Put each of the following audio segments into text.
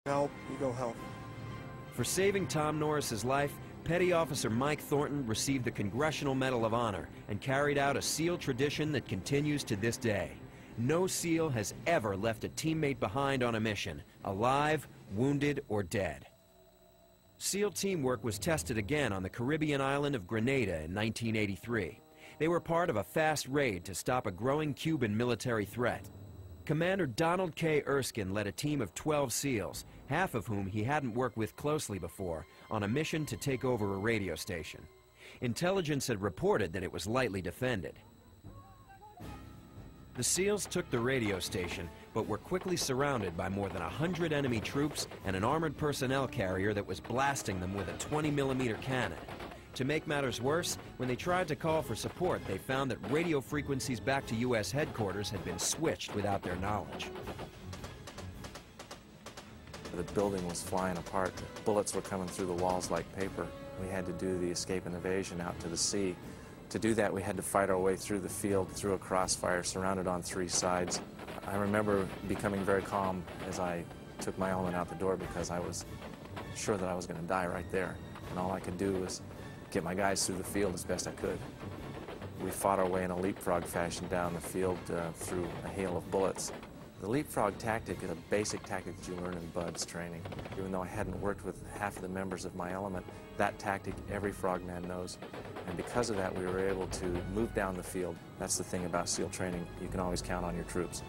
Help, you go help. For saving Tom Norris's life, Petty Officer Mike Thornton received the Congressional Medal of Honor and carried out a SEAL tradition that continues to this day. No SEAL has ever left a teammate behind on a mission, alive, wounded, or dead. SEAL teamwork was tested again on the Caribbean island of Grenada in 1983. They were part of a fast raid to stop a growing Cuban military threat. Commander Donald K. Erskine led a team of 12 SEALs, half of whom he hadn't worked with closely before, on a mission to take over a radio station. Intelligence had reported that it was lightly defended. The SEALs took the radio station, but were quickly surrounded by more than 100 enemy troops and an armored personnel carrier that was blasting them with a 20mm cannon. To make matters worse, when they tried to call for support, they found that radio frequencies back to U.S. headquarters had been switched without their knowledge. The building was flying apart. Bullets were coming through the walls like paper. We had to do the escape and evasion out to the sea. To do that, we had to fight our way through the field, through a crossfire, surrounded on 3 sides. I remember becoming very calm as I took my element out the door because I was sure that I was going to die right there. And all I could do was get my guys through the field as best I could. We fought our way in a leapfrog fashion down the field through a hail of bullets. The leapfrog tactic is a basic tactic that you learn in BUD/S training. Even though I hadn't worked with half of the members of my element, that tactic every frogman knows. And because of that, we were able to move down the field. That's the thing about SEAL training. You can always count on your troops.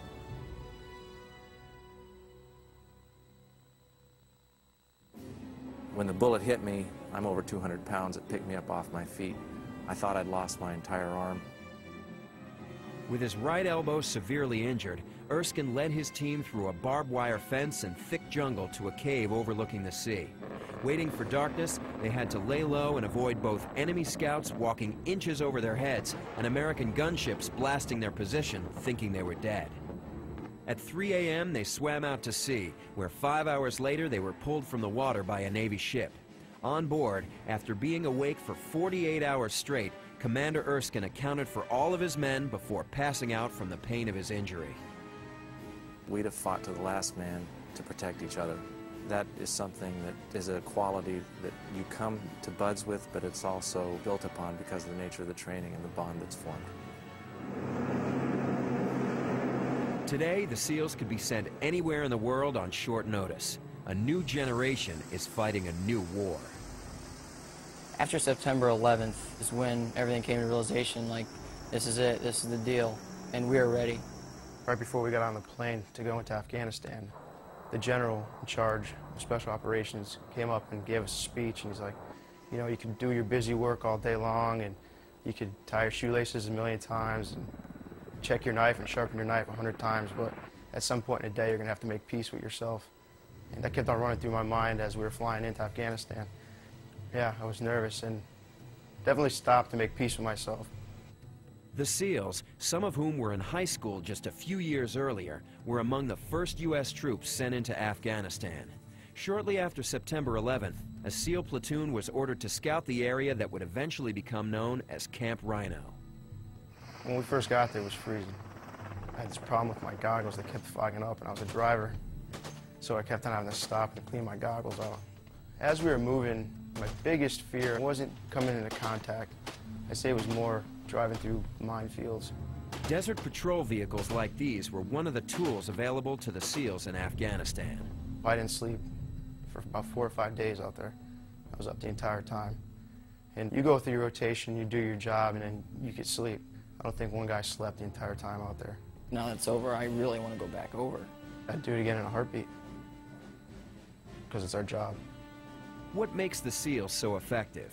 When the bullet hit me, I'm over 200 pounds. It picked me up off my feet. I thought I'd lost my entire arm. With his right elbow severely injured, Erskine led his team through a barbed wire fence and thick jungle to a cave overlooking the sea. Waiting for darkness, they had to lay low and avoid both enemy scouts walking inches over their heads and American gunships blasting their position, thinking they were dead. At 3 a.m., they swam out to sea, where 5 hours later they were pulled from the water by a Navy ship. On board, after being awake for 48 hours straight, Commander Erskine accounted for all of his men before passing out from the pain of his injury. We'd have fought to the last man to protect each other. That is something that is a quality that you come to BUD/S with, but it's also built upon because of the nature of the training and the bond that's formed. Today, the SEALs could be sent anywhere in the world on short notice. A new generation is fighting a new war. After September 11th is when everything came to realization, like, this is it, this is the deal, and we are ready. Right before we got on the plane to go into Afghanistan, the general in charge of special operations came up and gave us a speech, and he's like, you know, you can do your busy work all day long, and you could tie your shoelaces a million times, and check your knife and sharpen your knife 100 times, but at some point in the day, you're going to have to make peace with yourself. And that kept on running through my mind as we were flying into Afghanistan. Yeah, I was nervous and definitely stopped to make peace with myself. The SEALs, some of whom were in high school just a few years earlier, were among the first U.S. troops sent into Afghanistan. Shortly after September 11th, a SEAL platoon was ordered to scout the area that would eventually become known as Camp Rhino. When we first got there, it was freezing. I had this problem with my goggles. They kept fogging up, and I was a driver, so I kept on having to stop and clean my goggles out. As we were moving, my biggest fear wasn't coming into contact. I'd say it was more driving through minefields. Desert patrol vehicles like these were one of the tools available to the SEALs in Afghanistan. I didn't sleep for about 4 or 5 days out there. I was up the entire time. And you go through your rotation, you do your job, and then you could sleep. I don't think one guy slept the entire time out there. Now that it's over, I really want to go back over. I'd do it again in a heartbeat, because it's our job. What makes the SEALs so effective?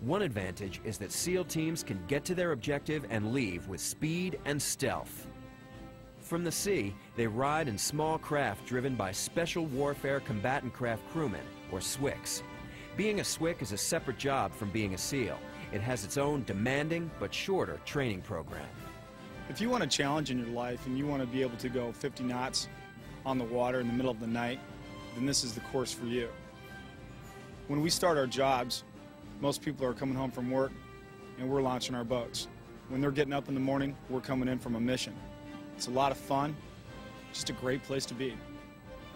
One advantage is that SEAL teams can get to their objective and leave with speed and stealth. From the sea, they ride in small craft driven by Special Warfare Combatant-Craft crewmen, or SWCs. Being a SWC is a separate job from being a SEAL. It has its own demanding but shorter training program. If you want a challenge in your life and you want to be able to go 50 knots on the water in the middle of the night, then this is the course for you. When we start our jobs, most people are coming home from work and we're launching our boats. When they're getting up in the morning, we're coming in from a mission. It's a lot of fun, just a great place to be.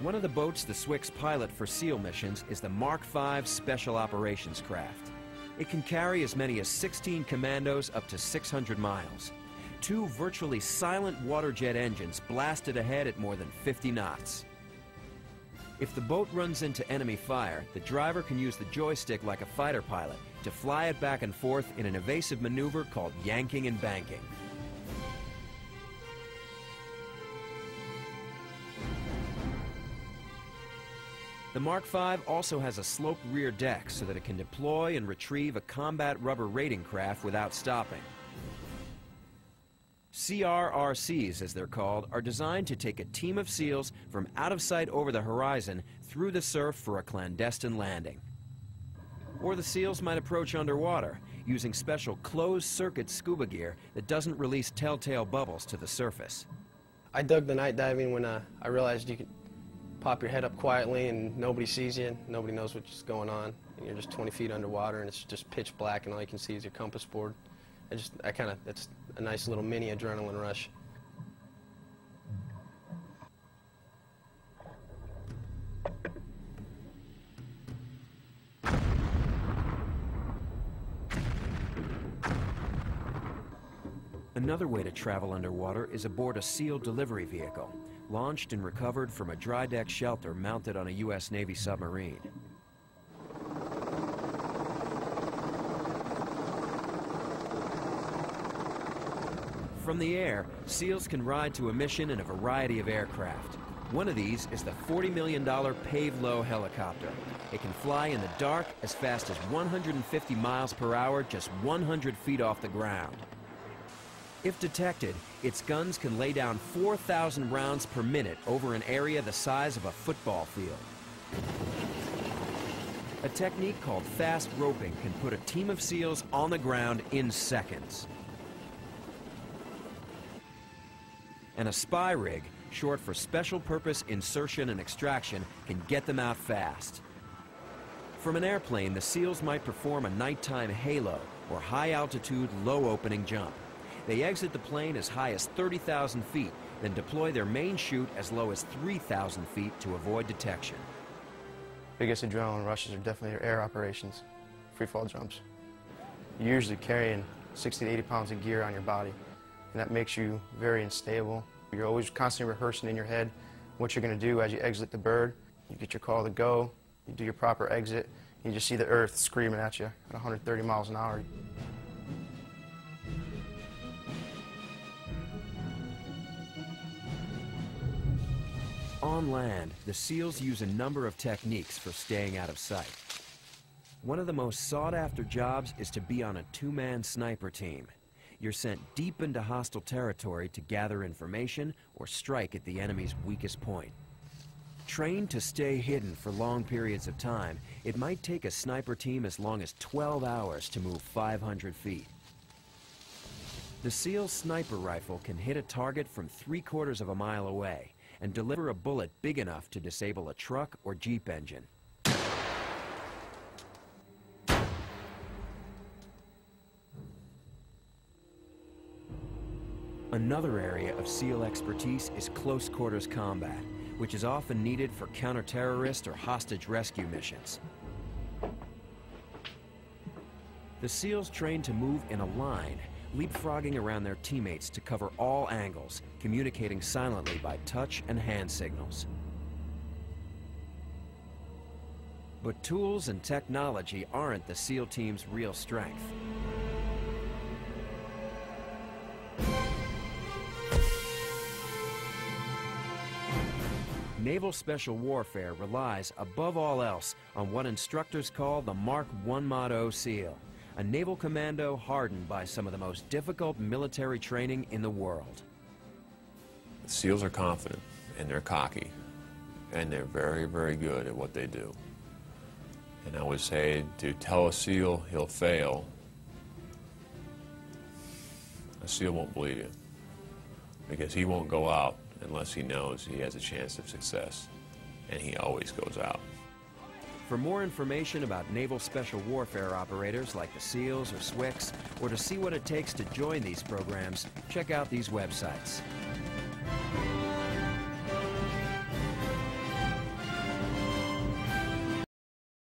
One of the boats the SWCS pilot for SEAL missions is the Mark V Special Operations Craft. It can carry as many as 16 commandos up to 600 miles. Two virtually silent water jet engines blasted ahead at more than 50 knots. If the boat runs into enemy fire, the driver can use the joystick like a fighter pilot to fly it back and forth in an evasive maneuver called yanking and banking. The Mark V also has a sloped rear deck so that it can deploy and retrieve a combat rubber raiding craft without stopping. CRRCs, as they're called, are designed to take a team of SEALs from out of sight over the horizon through the surf for a clandestine landing. Or the SEALs might approach underwater, using special closed-circuit scuba gear that doesn't release telltale bubbles to the surface. I dug the night diving when I realized you could pop your head up quietly and nobody sees you, nobody knows what's going on, and you're just 20 feet underwater and it's just pitch black and all you can see is your compass board. It's a nice little mini adrenaline rush. Another way to travel underwater is aboard a SEAL delivery vehicle, launched and recovered from a dry deck shelter mounted on a U.S. Navy submarine. From the air, SEALs can ride to a mission in a variety of aircraft. One of these is the $40 million Pave-Low helicopter. It can fly in the dark as fast as 150 miles per hour just 100 feet off the ground. If detected, its guns can lay down 4,000 rounds per minute over an area the size of a football field. A technique called fast roping can put a team of SEALs on the ground in seconds. And a spy rig, short for Special Purpose Insertion and Extraction, can get them out fast. From an airplane, the SEALs might perform a nighttime halo, or high-altitude, low-opening jump. They exit the plane as high as 30,000 feet, then deploy their main chute as low as 3,000 feet to avoid detection. Biggest adrenaline rushes are definitely your air operations, free fall jumps. You're usually carrying 60 to 80 pounds of gear on your body, and that makes you very unstable. You're always constantly rehearsing in your head what you're going to do as you exit the bird. You get your call to go, you do your proper exit, and you just see the earth screaming at you at 130 miles an hour. On land, the SEALs use a number of techniques for staying out of sight. One of the most sought-after jobs is to be on a two-man sniper team. You're sent deep into hostile territory to gather information or strike at the enemy's weakest point. Trained to stay hidden for long periods of time, it might take a sniper team as long as 12 hours to move 500 feet. The SEAL sniper rifle can hit a target from 3/4 of a mile away and deliver a bullet big enough to disable a truck or Jeep engine. Another area of SEAL expertise is close quarters combat, which is often needed for counter-terrorist or hostage rescue missions. The SEALs train to move in a line, leapfrogging around their teammates to cover all angles, communicating silently by touch and hand signals. But tools and technology aren't the SEAL team's real strength. Naval Special Warfare relies, above all else, on what instructors call the Mark I Mod O SEAL, a naval commando hardened by some of the most difficult military training in the world. The SEALs are confident, and they're cocky, and they're very, very good at what they do. And I would say to tell a SEAL he'll fail, a SEAL won't believe you, because he won't go out unless he knows he has a chance of success, and he always goes out. For more information about naval special warfare operators like the SEALs or SWCS, or to see what it takes to join these programs, check out these websites.